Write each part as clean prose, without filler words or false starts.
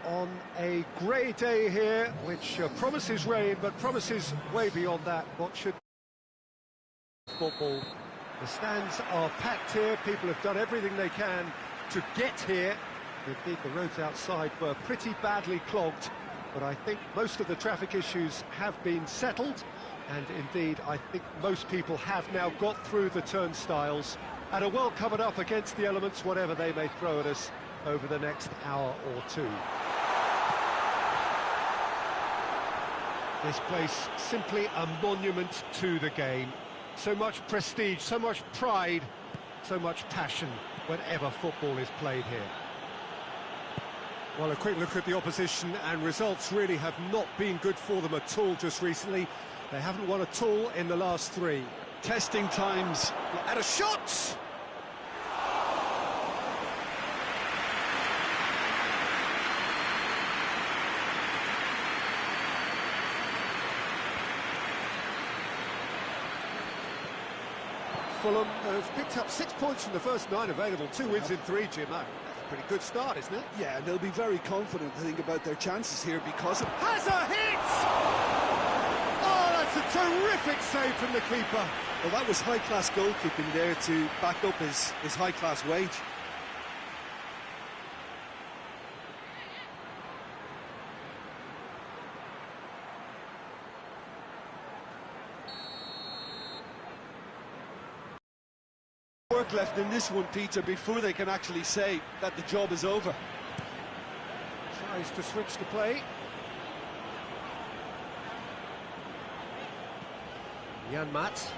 on a grey day here, which promises rain, but promises way beyond that. What should football? The stands are packed here. People have done everything they can to get here. Indeed, the roads outside were pretty badly clogged, but I think most of the traffic issues have been settled, and indeed, I think most people have now got through the turnstiles and are well covered up against the elements, whatever they may throw at us over the next hour or two. This place, simply a monument to the game. So much prestige, so much pride, so much passion whenever football is played here. Well, a quick look at the opposition, and results really have not been good for them at all just recently. They haven't won at all in the last three. Testing times. And a shot! Fulham have picked up 6 points from the first 9 available, 2 wins in 3, Jim. That's a pretty good start, isn't it? Yeah, and they'll be very confident, I think, about their chances here because of... Has a hit! Oh, that's a terrific save from the keeper. Well, that was high-class goalkeeping there to back up his high-class wage. Work left in this one, Peter, before they can actually say that the job is over. Tries to switch the play. Jan Maat.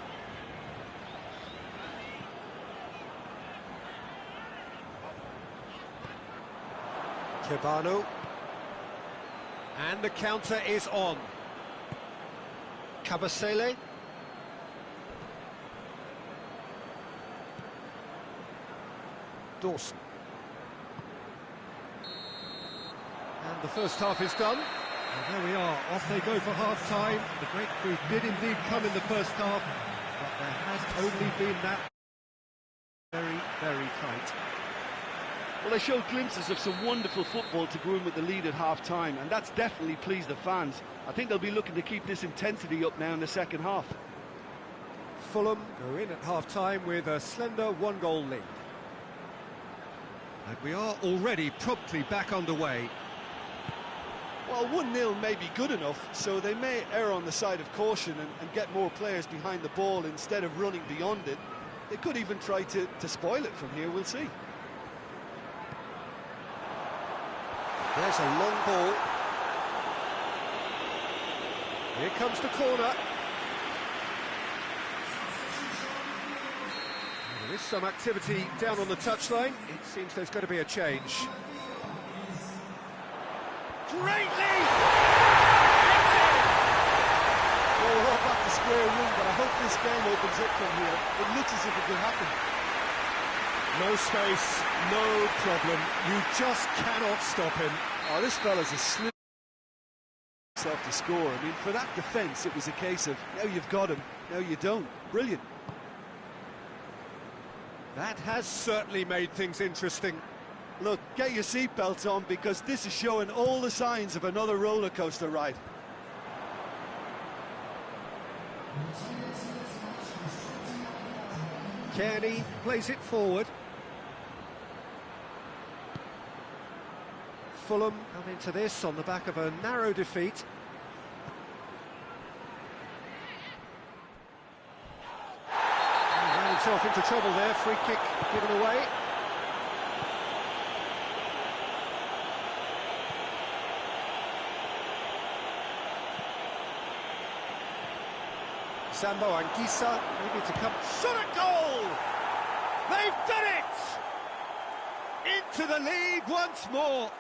Kebano. And the counter is on. Kabasele. Dawson. And the first half is done. And there we are, off they go for half-time. The breakthrough did indeed come in the first half, but there has only been that very, very tight. Well, they showed glimpses of some wonderful football to go in with the lead at half-time, and that's definitely pleased the fans. I think they'll be looking to keep this intensity up now in the second half. Fulham go in at half-time with a slender 1-goal lead. And we are already promptly back underway. Well, 1-0 may be good enough, so they may err on the side of caution and get more players behind the ball instead of running beyond it. They could even try to spoil it from here, we'll see. There's a long ball. Here comes the corner. There is some activity down on the touchline. It seems there's going to be a change. Great lead! Well, we're all back to square one, but I hope this game opens up from here. It looks as if it could happen. No space, no problem. You just cannot stop him. Oh, this fella's a slip himself to score. I mean, for that defence, it was a case of, now you've got him, now you don't. Brilliant. That has certainly made things interesting. Look, get your seatbelts on, because this is showing all the signs of another roller coaster ride. Kearney plays it forward. Fulham come into this on the back of a narrow defeat. He ran himself into trouble there, free kick given away. Sambo Anguissa, maybe to come. Shot a goal! They've done it! Into the lead once more.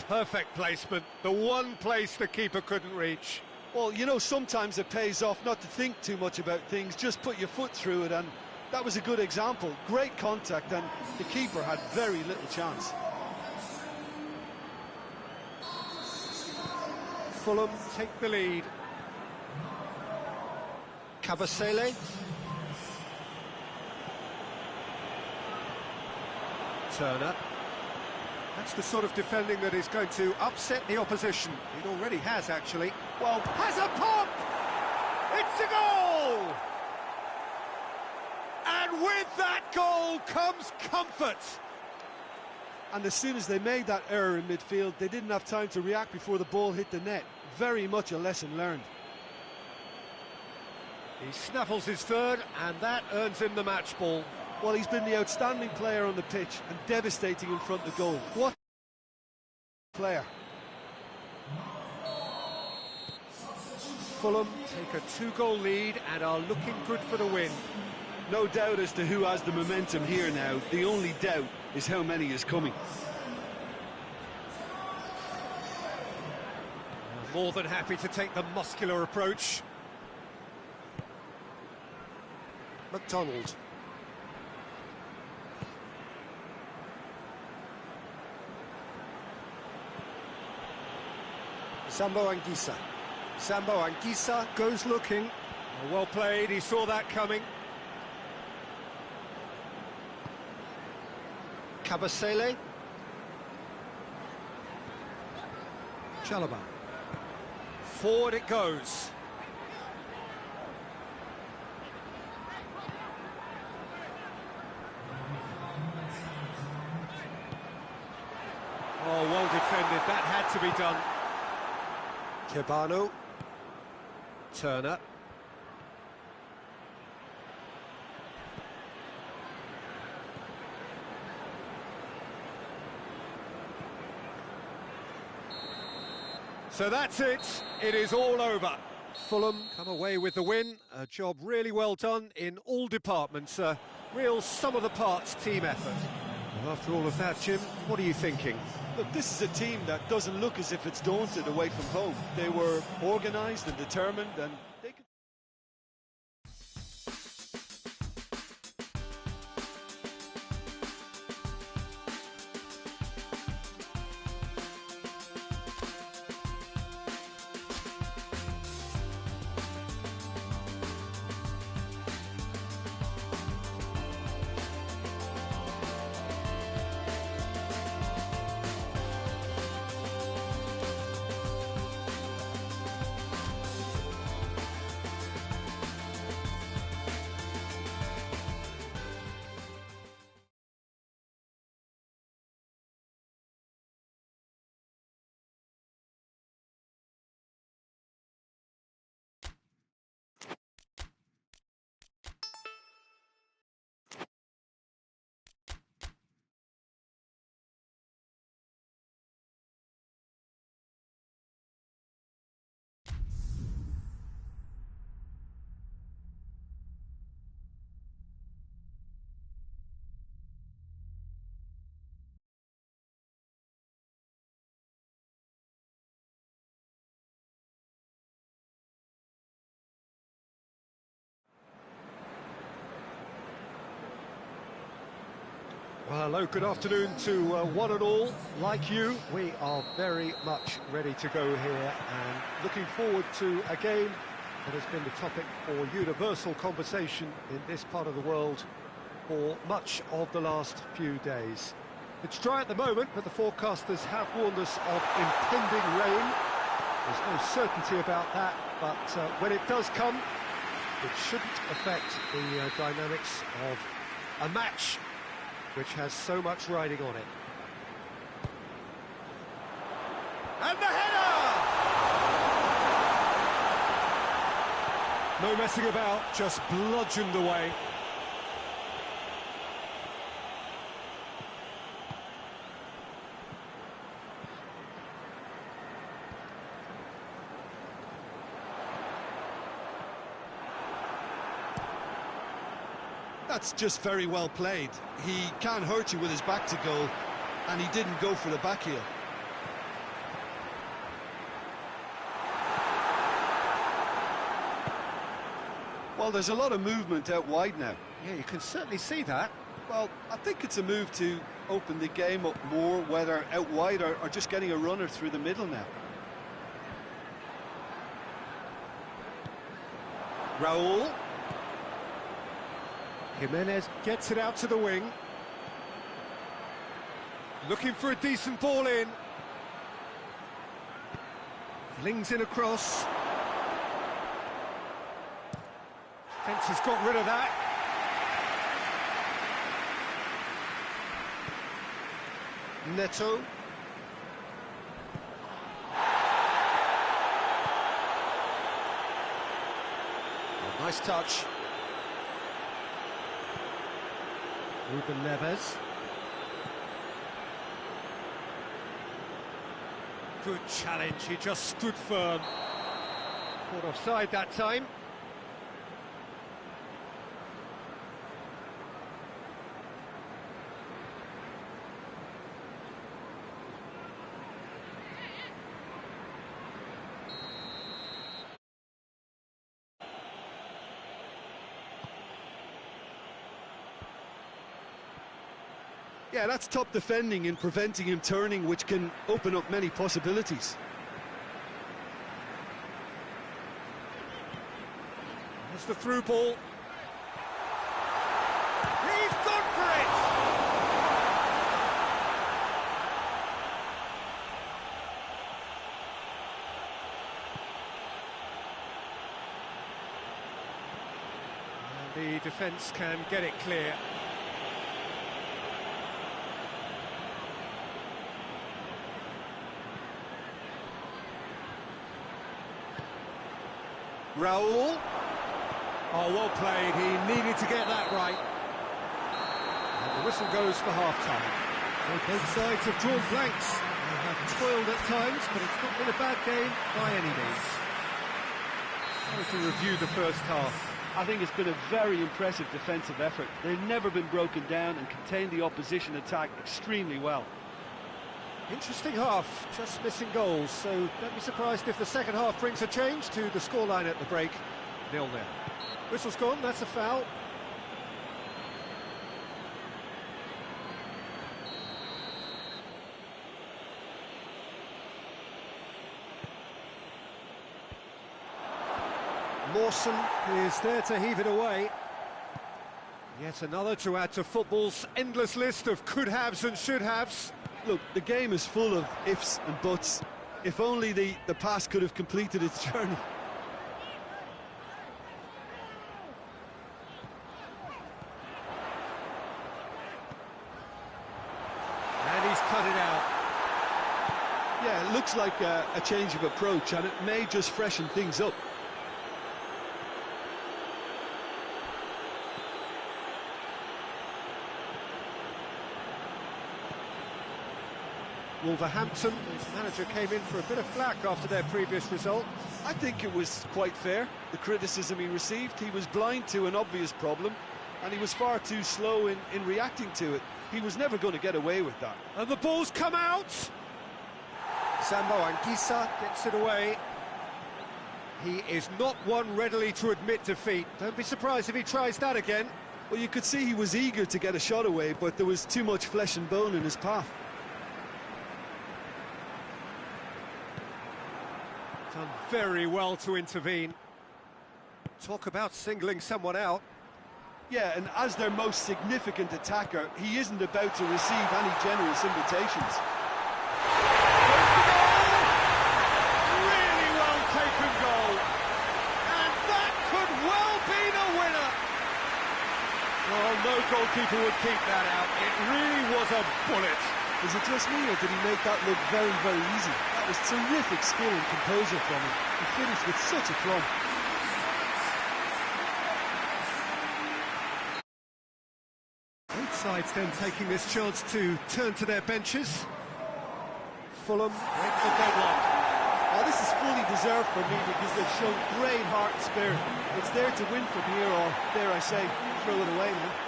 Perfect placement, the one place the keeper couldn't reach. Well, you know, sometimes it pays off not to think too much about things, just put your foot through it, and that was a good example. Great contact, and the keeper had very little chance. Fulham take the lead. Kabasele. Turner. That's the sort of defending that is going to upset the opposition. It already has, actually. Well, has a pop! It's a goal! And with that goal comes comfort. And as soon as they made that error in midfield, they didn't have time to react before the ball hit the net. Very much a lesson learned. He snaffles his third, and that earns him the match ball. Well, he's been the outstanding player on the pitch and devastating in front of goal. What player? Fulham take a 2-goal lead and are looking good for the win. No doubt as to who has the momentum here now. The only doubt is how many is coming. More than happy to take the muscular approach. McDonald. Sambo Anguissa. Sambo Anguissa goes looking. Well played, he saw that coming. Kabasele. Chalobah. Forward it goes. Oh, well defended, that had to be done. Kebano. Turner. So that's it, it is all over. Fulham come away with the win, a job really well done in all departments, a real sum-of-the-parts team effort. Well, after all of that, Jim, what are you thinking? Look, this is a team that doesn't look as if it's daunted away from home. They were organised and determined, and they could... Well, hello, good afternoon to one and all. Like you, we are very much ready to go here and looking forward to a game that has been the topic for universal conversation in this part of the world for much of the last few days. It's dry at the moment, but the forecasters have warned us of impending rain. There's no certainty about that, but when it does come, it shouldn't affect the dynamics of a match which has so much riding on it. And the header! No messing about, just bludgeoned away. That's just very well played. He can't hurt you with his back to goal, and he didn't go for the back heel. Well, there's a lot of movement out wide now. Yeah, you can certainly see that. Well, I think it's a move to open the game up more, whether out wide or just getting a runner through the middle now. Raul. Jimenez gets it out to the wing. Looking for a decent ball in. Flings in across. Fence has got rid of that. Neto. Oh, nice touch. Ruben Neves. Good challenge, he just stood firm. Caught offside that time. Yeah, that's top defending and preventing him turning, which can open up many possibilities. There's the through ball. He's gone for it! And the defence can get it clear. Raul. Oh, well played. He needed to get that right. And the whistle goes for half-time. So both sides have drawn blanks. They have toiled at times, but it's not been a bad game by any means. How to review the first half? I think it's been a very impressive defensive effort. They've never been broken down and contained the opposition attack extremely well. Interesting half, just missing goals, so don't be surprised if the second half brings a change to the scoreline at the break. 0-0. Whistle's gone, that's a foul. Mawson is there to heave it away. Yet another to add to football's endless list of could-haves and should-haves. Look, the game is full of ifs and buts. If only the pass could have completed its journey. And he's cut it out. Yeah, it looks like a change of approach, and it may just freshen things up. Wolverhampton, his manager came in for a bit of flack after their previous result. I think it was quite fair, the criticism he received. He was blind to an obvious problem, and he was far too slow in reacting to it. He was never going to get away with that. And the ball's come out! Sambo Anguissa gets it away. He is not one readily to admit defeat. Don't be surprised if he tries that again. Well, you could see he was eager to get a shot away, but there was too much flesh and bone in his path. Done very well to intervene. Talk about singling someone out. Yeah, and as their most significant attacker, he isn't about to receive any generous invitations. Goes the goal! Really well taken goal. And that could well be the winner. Well, no goalkeeper would keep that out. It really was a bullet. Is it just me, or did he make that look very, very easy? That was terrific skill and composure from him. He finished with such a plumb. Both sides then taking this chance to turn to their benches. Fulham break the deadlock. Oh, this is fully deserved for me because they've shown great heart and spirit. It's there to win from here, or dare I say, throw it away now.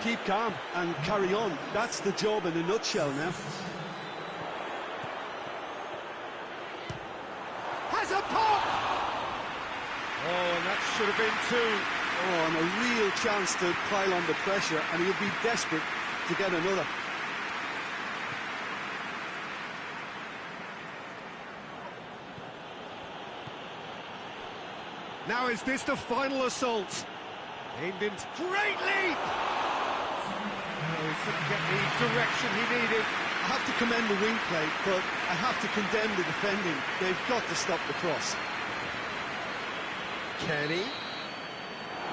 Keep calm and carry on. That's the job in a nutshell now. Has a pop! Oh, and that should have been two. Oh, and a real chance to pile on the pressure, and he'll be desperate to get another. Now is this the final assault? Aimed in, great leap! Oh, he couldn't get the direction he needed. I have to commend the wing play, but I have to condemn the defending. They've got to stop the cross. Kenny.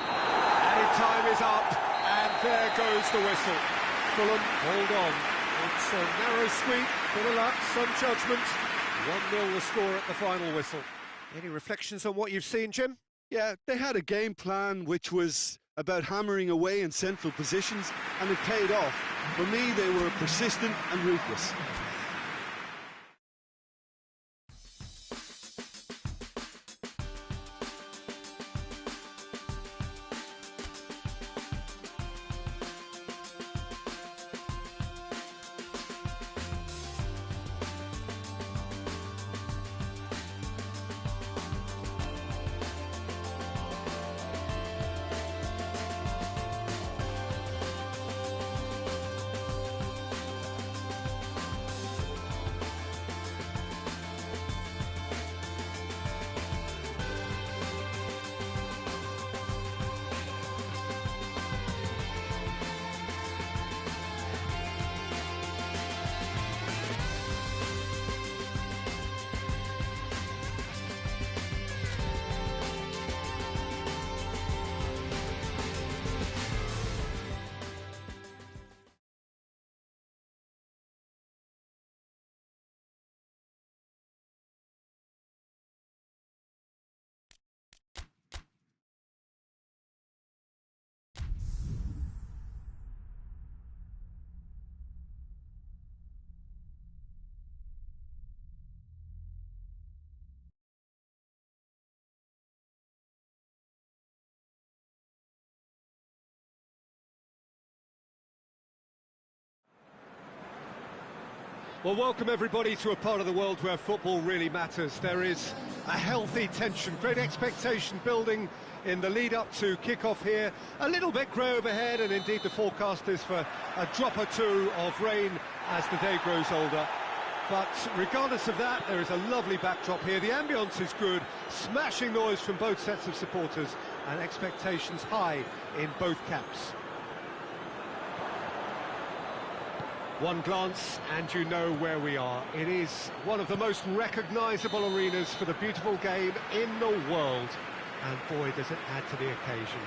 And time is up, and there goes the whistle. Fulham, hold on. It's a narrow squeak, bit of luck, some judgment. 1-0 the score at the final whistle. Any reflections on what you've seen, Jim? Yeah, they had a game plan which was about hammering away in central positions, and it paid off. For me, they were persistent and ruthless. Well, welcome everybody to a part of the world where football really matters. There is a healthy tension, great expectation building in the lead-up to kick-off here. A little bit grey overhead, and indeed the forecast is for a drop or two of rain as the day grows older. But regardless of that, there is a lovely backdrop here. The ambience is good, smashing noise from both sets of supporters, and expectations high in both camps. One glance and you know where we are. It is one of the most recognisable arenas for the beautiful game in the world. And boy, does it add to the occasion.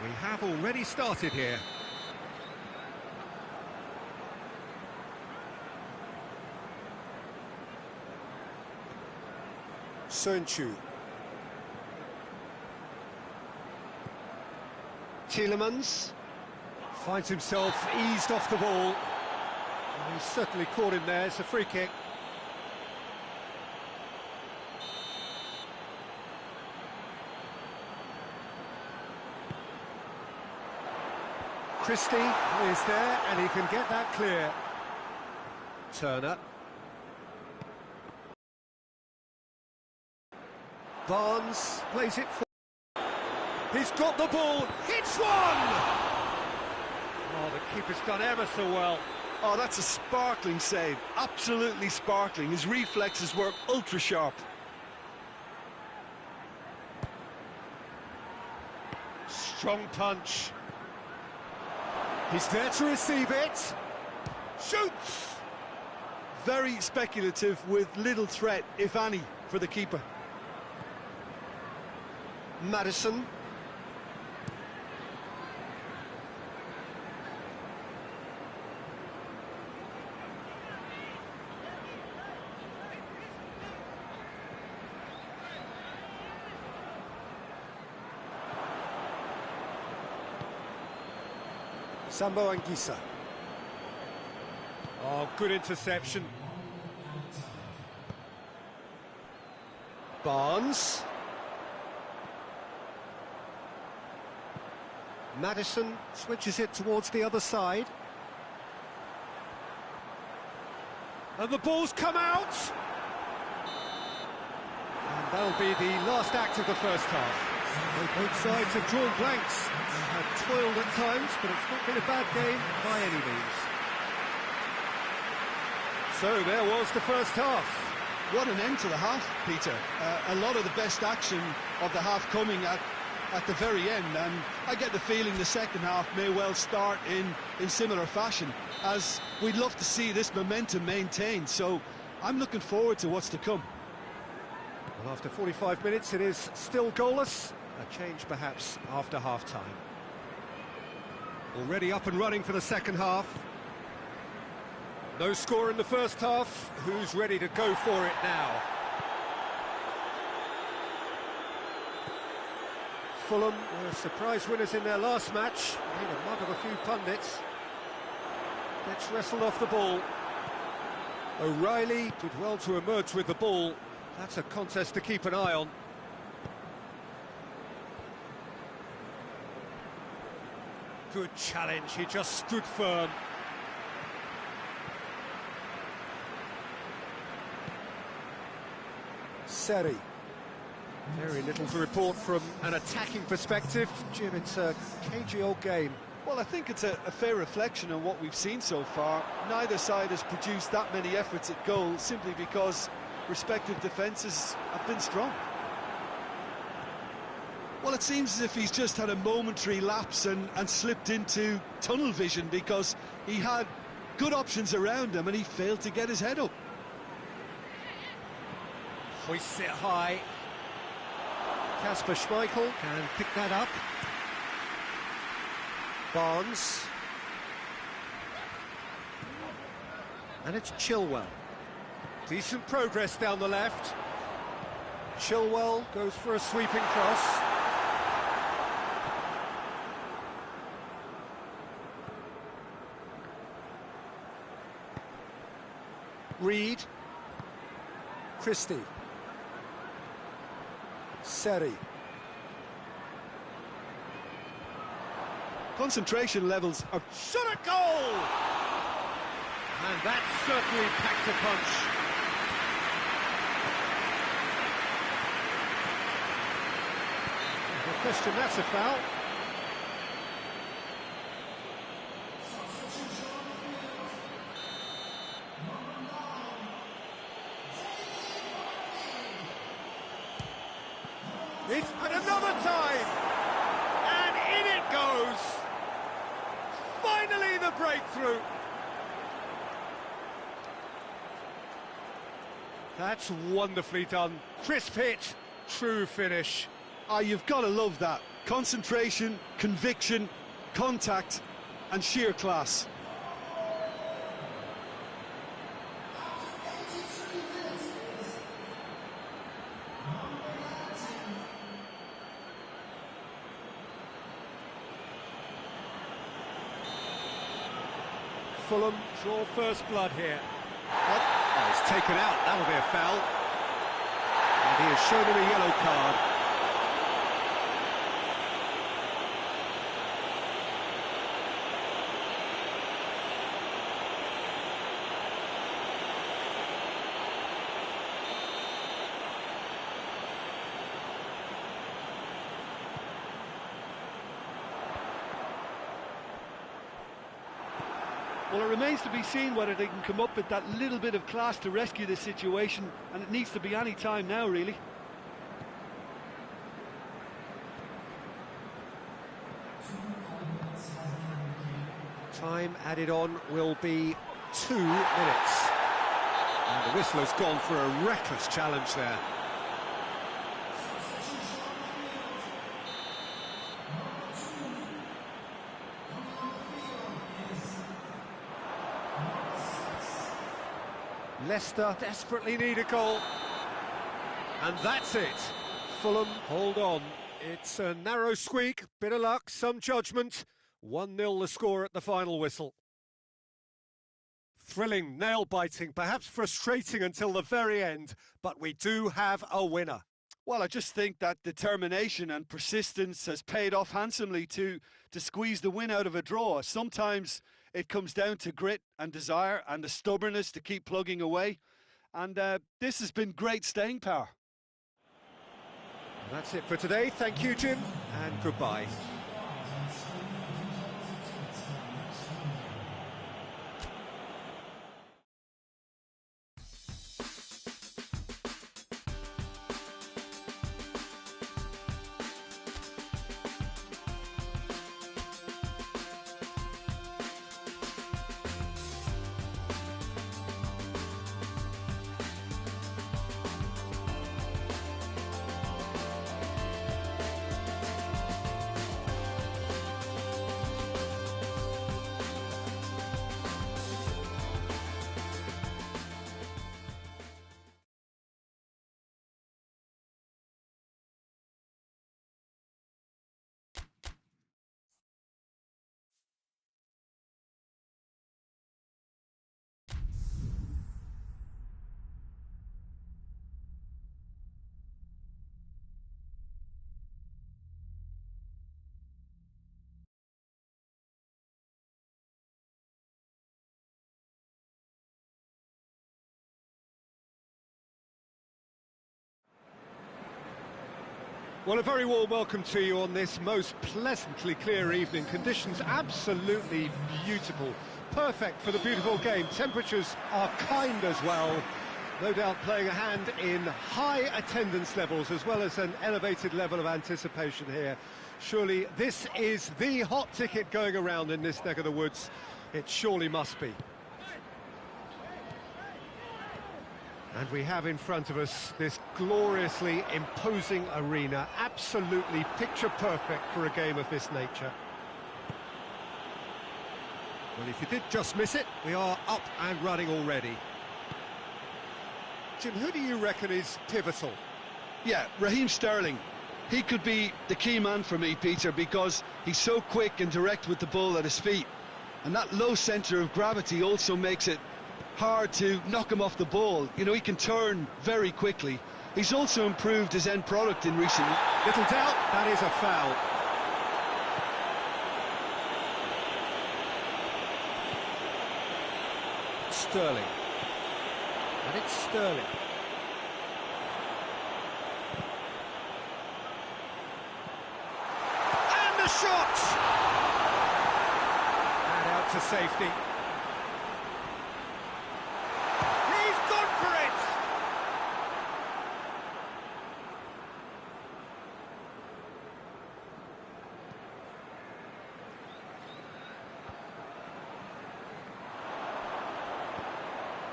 We have already started here. Sönchu. Tielemans finds himself eased off the ball. And he's certainly caught him there. It's a free kick. Christie is there, and he can get that clear. Turner. Barnes plays it for... He's got the ball, hits one! Oh, the keeper's done ever so well. Oh, that's a sparkling save, absolutely sparkling. His reflexes work ultra sharp. Strong punch. He's there to receive it. Shoots! Very speculative with little threat, if any, for the keeper. Maddison. Sambo Anguissa. Oh, good interception. Barnes. Maddison switches it towards the other side. And the ball's come out! And that'll be the last act of the first half. Well, both sides have drawn blanks. They have toiled at times, but it's not been a bad game by any means. So there was the first half. What an end to the half, Peter. A lot of the best action of the half coming at at the very end, and I get the feeling the second half may well start in similar fashion, as we'd love to see this momentum maintained, so I'm looking forward to what's to come. Well, after 45 minutes it is still goalless, a change perhaps after half-time. Already up and running for the second half. No score in the first half, who's ready to go for it now? Fulham were surprise winners in their last match, made a mug of a few pundits. Gets wrestled off the ball. O'Reilly did well to emerge with the ball. That's a contest to keep an eye on. Good challenge, he just stood firm. Seri. Very little to report from an attacking perspective. Jim, it's a cagey old game. Well, I think it's a fair reflection on what we've seen so far. Neither side has produced that many efforts at goal simply because respective defences have been strong. Well, it seems as if he's just had a momentary lapse and slipped into tunnel vision, because he had good options around him and he failed to get his head up. Hoists it high. Kasper Schmeichel can pick that up. Barnes. And it's Chilwell. Decent progress down the left. Chilwell goes for a sweeping cross. Reed. Christie. Seri. Concentration levels are... Shot a goal! And that certainly packed a punch. No question, that's a foul. It's at another time, and in it goes. Finally the breakthrough. That's wonderfully done. Crisp hit, true finish. Ah, you've got to love that. Concentration, conviction, contact, and sheer class. Fulham draw first blood here. Oh, he's taken out, that'll be a foul. And he has shown him a yellow card. Well, it remains to be seen whether they can come up with that little bit of class to rescue this situation, and it needs to be any time now, really. Time added on will be 2 minutes. And the whistle has gone for a reckless challenge there. Leicester desperately need a goal. And that's it. Fulham hold on. It's a narrow squeak, bit of luck, some judgment. 1-0 the score at the final whistle. Thrilling, nail-biting, perhaps frustrating until the very end, but we do have a winner. Well, I just think that determination and persistence has paid off handsomely to squeeze the win out of a draw. Sometimes it comes down to grit and desire and the stubbornness to keep plugging away. And this has been great staying power. That's it for today. Thank you, Jim, and goodbye. Well, a very warm welcome to you on this most pleasantly clear evening. Conditions absolutely beautiful. Perfect for the beautiful game. Temperatures are kind as well. No doubt playing a hand in high attendance levels as well as an elevated level of anticipation here. Surely this is the hot ticket going around in this neck of the woods. It surely must be. And we have in front of us this gloriously imposing arena, absolutely picture perfect for a game of this nature. Well, if you did just miss it, we are up and running already. Jim, who do you reckon is pivotal? Yeah, Raheem Sterling. He could be the key man for me, Peter, because he's so quick and direct with the ball at his feet. And that low centre of gravity also makes it hard to knock him off the ball. You know, he can turn very quickly. He's also improved his end product in recent... Little doubt, that is a foul. Sterling. And it's Sterling. And the shot! And out to safety.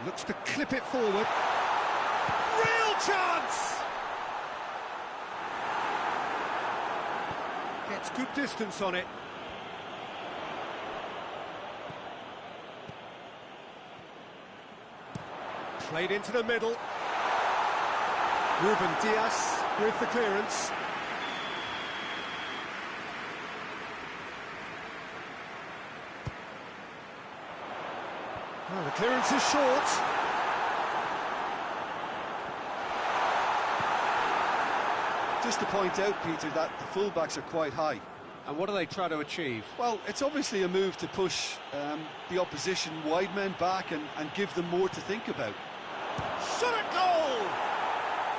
Looks to clip it forward. Real chance! Gets good distance on it. Played into the middle. Ruben Dias with the clearance. Oh, the clearance is short. Just to point out, Peter, that the fullbacks are quite high. And what do they try to achieve? Well, it's obviously a move to push the opposition wide men back and give them more to think about. Shot at goal!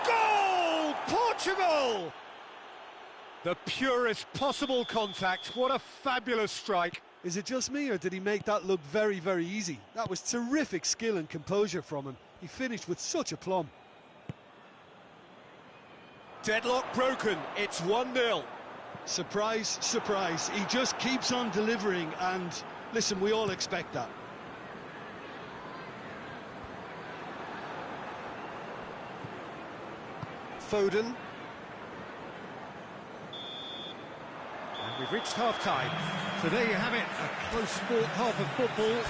Goal! Portugal! The purest possible contact. What a fabulous strike. Is it just me, or did he make that look very, very easy? That was terrific skill and composure from him. He finished with such aplomb. Deadlock broken. It's 1-0. Surprise, surprise. He just keeps on delivering, and listen, we all expect that. Foden. And we've reached half-time. So there you have it, a close-fought half of football. It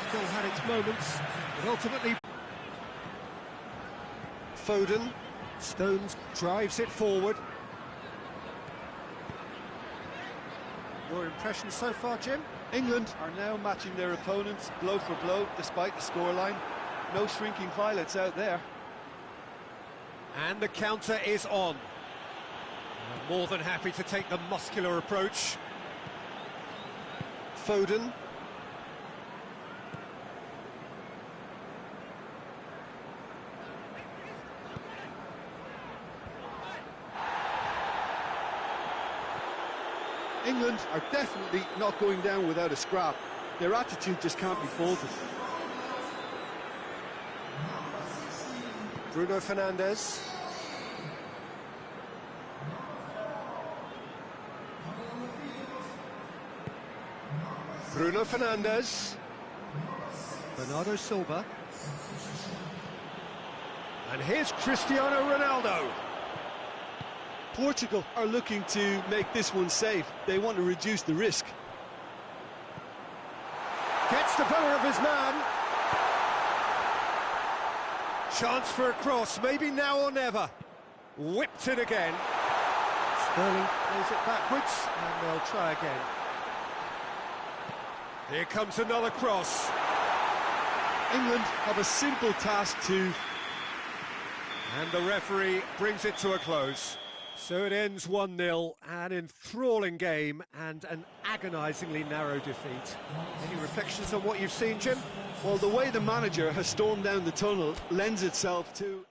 still had its moments, but ultimately... Foden. Stones drives it forward. Your impressions so far, Jim? England are now matching their opponents blow for blow, despite the scoreline. No shrinking violets out there. And the counter is on. More than happy to take the muscular approach. Foden. England are definitely not going down without a scrap. Their attitude just can't be faulted. Bruno Fernandes. Bruno Fernandes. Bernardo Silva. And here's Cristiano Ronaldo. Portugal are looking to make this one safe. They want to reduce the risk. Gets the better of his man. Chance for a cross, maybe now or never. Whipped it again. Sterling plays it backwards, and they'll try again. Here comes another cross. England have a simple task to... And the referee brings it to a close. So it ends 1-0, an enthralling game and an agonisingly narrow defeat. Any reflections on what you've seen, Jim? Well, the way the manager has stormed down the tunnel lends itself to...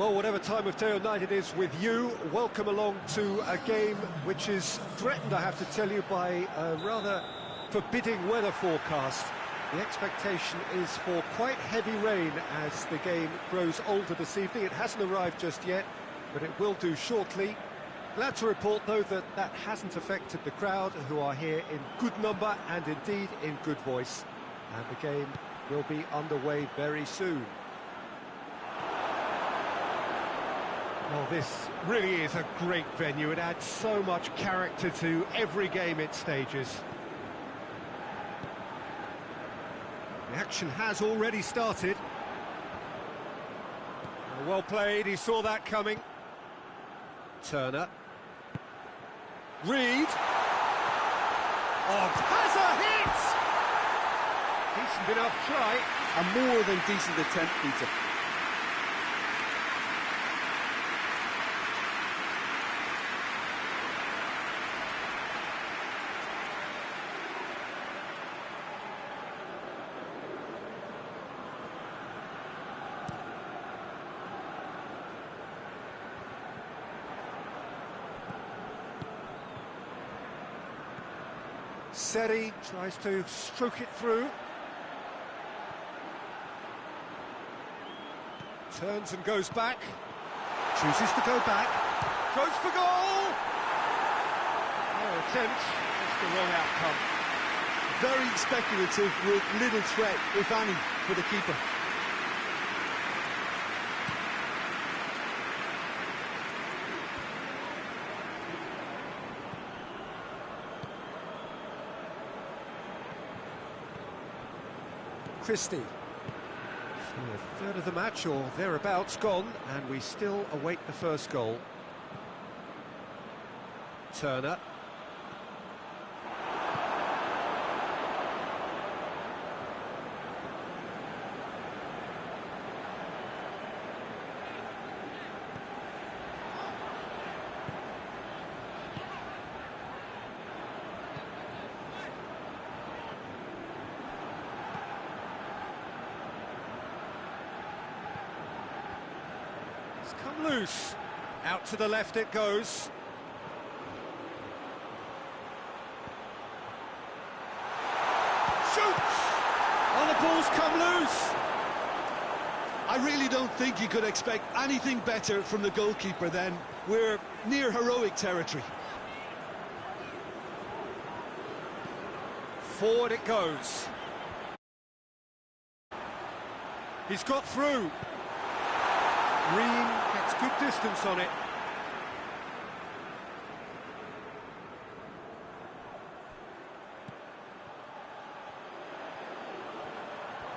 Well, whatever time of day or night it is with you, welcome along to a game which is threatened, I have to tell you, by a rather forbidding weather forecast. The expectation is for quite heavy rain as the game grows older this evening. It hasn't arrived just yet, but it will do shortly. Glad to report, though, that that hasn't affected the crowd, who are here in good number and indeed in good voice. And the game will be underway very soon. Well, this really is a great venue. It adds so much character to every game it stages. The action has already started. Well played, he saw that coming. Turner. Reed. Oh, has a hit! Decent enough try. A more than decent attempt, Peter. Seri tries to stroke it through. Turns and goes back. Chooses to go back. Goes for goal! No attempt, just the wrong outcome. Very speculative with little threat, if any, for the keeper. Christie. So a third of the match or thereabouts gone, and we still await the first goal. Turner. Come loose. Out to the left it goes. Shoots! Oh, the ball's come loose. I really don't think you could expect anything better from the goalkeeper then. We're near heroic territory. Forward it goes. He's got through. Green gets good distance on it.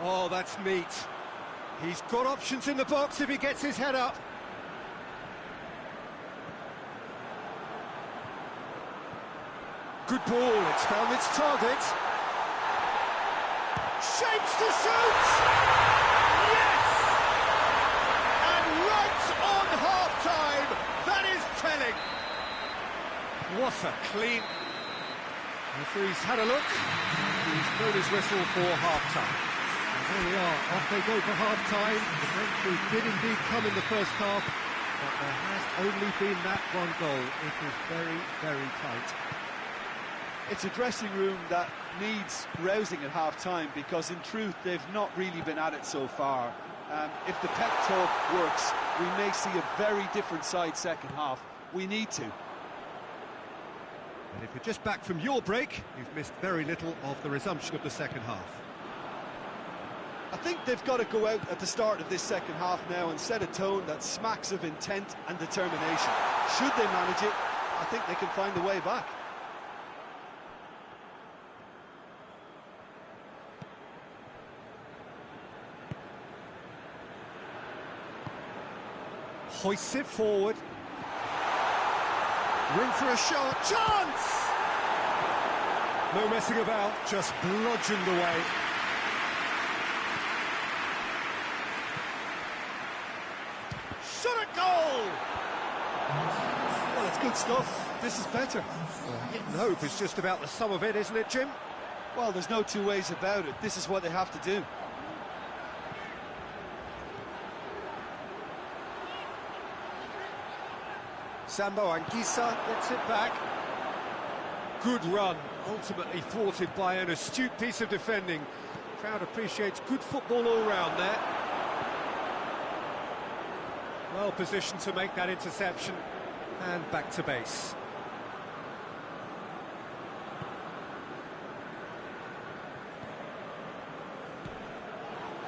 Oh, that's neat. He's got options in the box if he gets his head up. Good ball, it's found its target. Shapes to shoot! Yes! On half-time, that is telling. What a clean... Referee's had a look. He's blown his whistle for half-time. And there we are, off they go for half-time. The breakthrough did indeed come in the first half, but there has only been that one goal. It was very, very tight. It's a dressing room that needs rousing at half-time, because in truth they've not really been at it so far. If the pep talk works, we may see a very different side second half. We need to. And if you're just back from your break, you've missed very little of the resumption of the second half. I think they've got to go out at the start of this second half now and set a tone that smacks of intent and determination. Should they manage it, I think they can find the way back. Hoists it forward. Room for a shot. Chance! No messing about, just bludgeoned away. Shot at goal! Well, it's good stuff. This is better. Hit and hope is just about the sum of it, isn't it, Jim? Well, there's no two ways about it. This is what they have to do. Sambo Anguissa gets it back. Good run, ultimately thwarted by an astute piece of defending. Crowd appreciates good football all round there. Well positioned to make that interception, and back to base.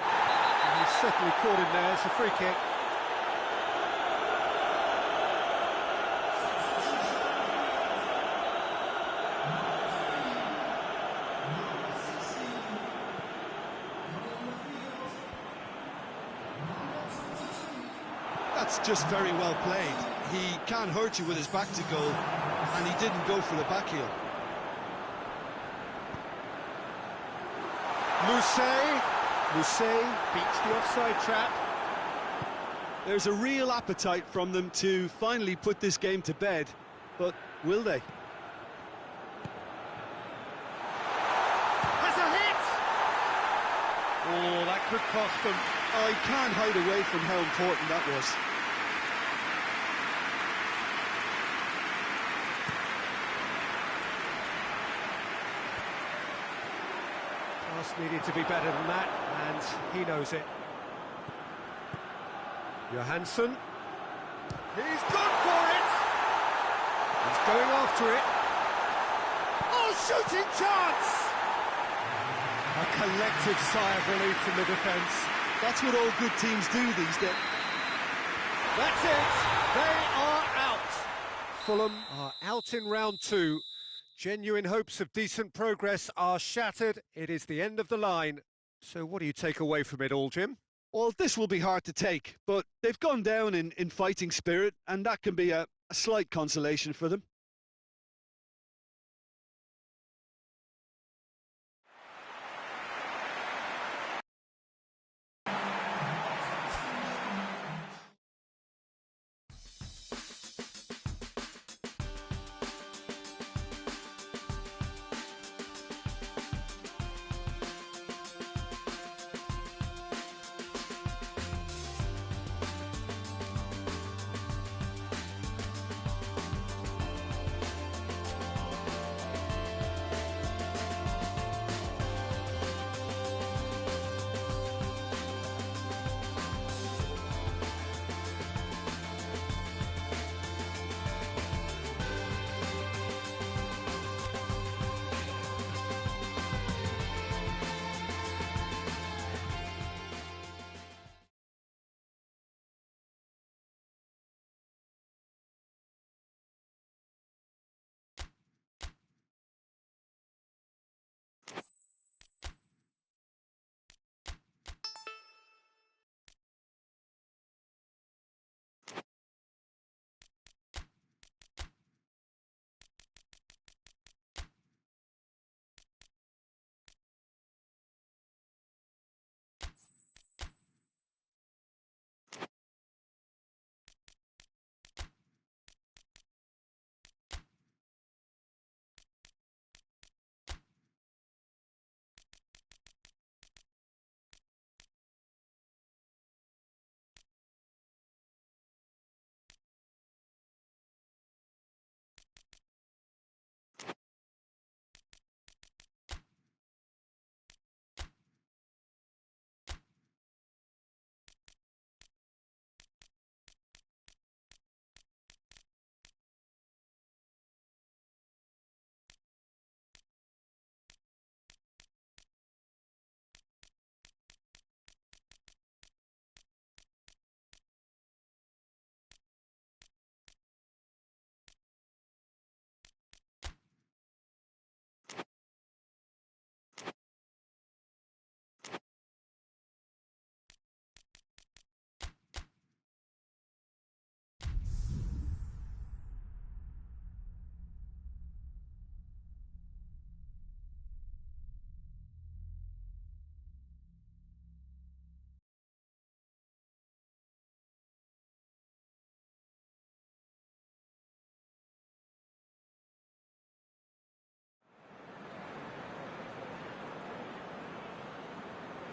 And he's certainly caught him there. It's a free kick. That's just very well played. He can't hurt you with his back to goal, and he didn't go for the back heel. Mousset beats the offside trap. There's a real appetite from them to finally put this game to bed, but will they? Has a hit! Oh, that could cost them. I can't hide away from how important that was. Pass needed to be better than that, and he knows it. Johansson. He's gone for it! He's going after it. Oh, shooting chance! A collective sigh of relief from the defence. That's what all good teams do these days. That's it! They are out! Fulham are out in round two. Genuine hopes of decent progress are shattered. It is the end of the line. So what do you take away from it all, Jim? Well, this will be hard to take, but they've gone down in fighting spirit, and that can be a slight consolation for them.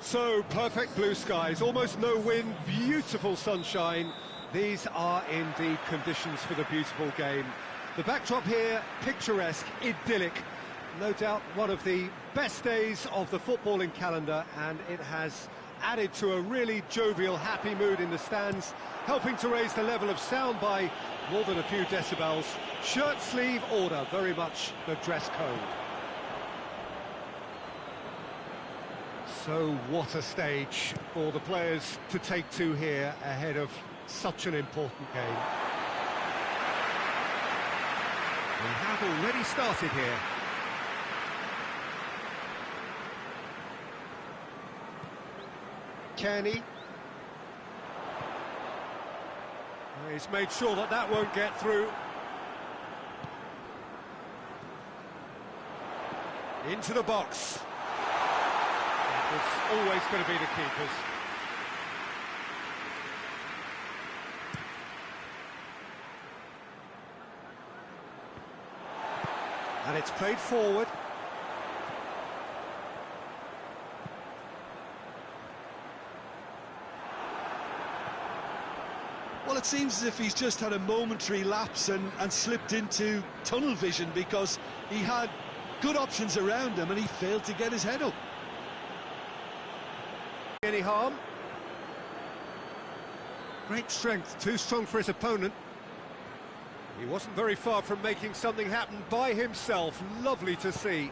So, perfect blue skies, almost no wind, beautiful sunshine. These are indeed conditions for the beautiful game. The backdrop here, picturesque, idyllic. No doubt one of the best days of the footballing calendar, and it has added to a really jovial, happy mood in the stands, helping to raise the level of sound by more than a few decibels. Shirt sleeve order, very much the dress code. So what a stage for the players to take to here ahead of such an important game. We have already started here. Kenny. He's made sure that that won't get through. Into the box. It's always going to be the keepers. And it's played forward. Well, it seems as if he's just had a momentary lapse and slipped into tunnel vision, because he had good options around him and he failed to get his head up. Any harm? Great strength, too strong for his opponent. He wasn't very far from making something happen by himself. Lovely to see.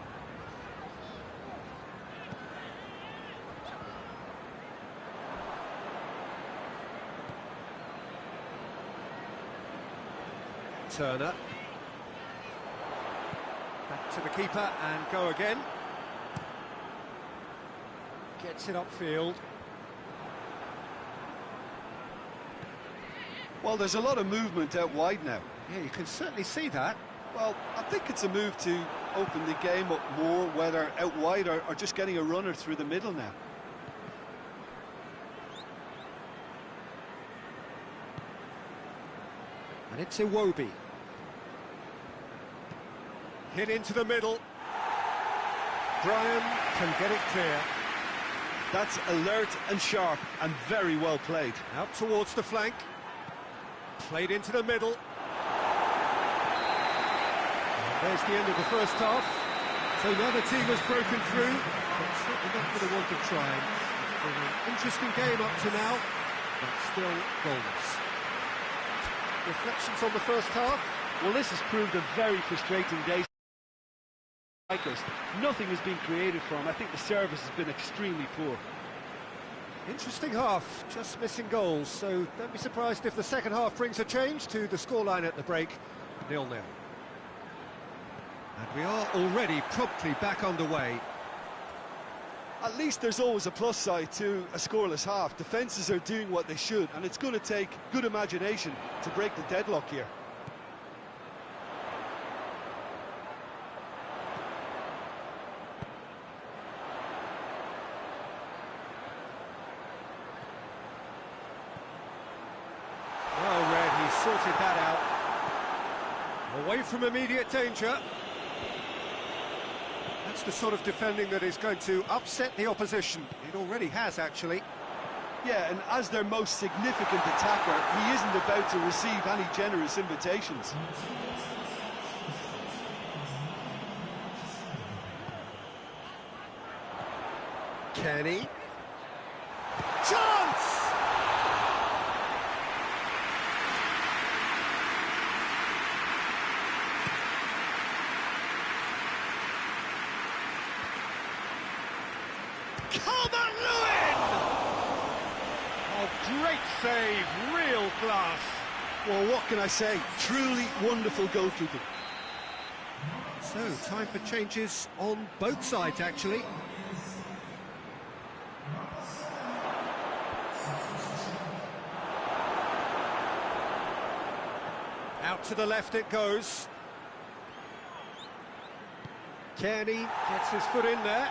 Turner. Back to the keeper and go again. Gets it upfield. Well, there's a lot of movement out wide now. Yeah, you can certainly see that. Well, I think it's a move to open the game up more, whether out wide or just getting a runner through the middle now. And it's Iwobi. Hit into the middle. Brian can get it clear. That's alert and sharp and very well played. Out towards the flank. Played into the middle. And there's the end of the first half. So the other team has broken through, but certainly not for the want of trying. It's been an interesting game up to now, but still goals. Reflections on the first half? Well, this has proved a very frustrating day. Nothing has been created for him. I think the service has been extremely poor. Interesting half, just missing goals, so don't be surprised if the second half brings a change to the scoreline at the break, 0-0. And we are already promptly back underway. At least there's always a plus side to a scoreless half. Defences are doing what they should, and it's going to take good imagination to break the deadlock here. Well read, he sorted that out. Away from immediate danger. That's the sort of defending that is going to upset the opposition. It already has, actually. Yeah, and as their most significant attacker, he isn't about to receive any generous invitations. Kenny. Chance! Great save, real class. Well, what can I say? Truly wonderful goalkeeping. So, time for changes on both sides, actually. Out to the left it goes. Kearney gets his foot in there.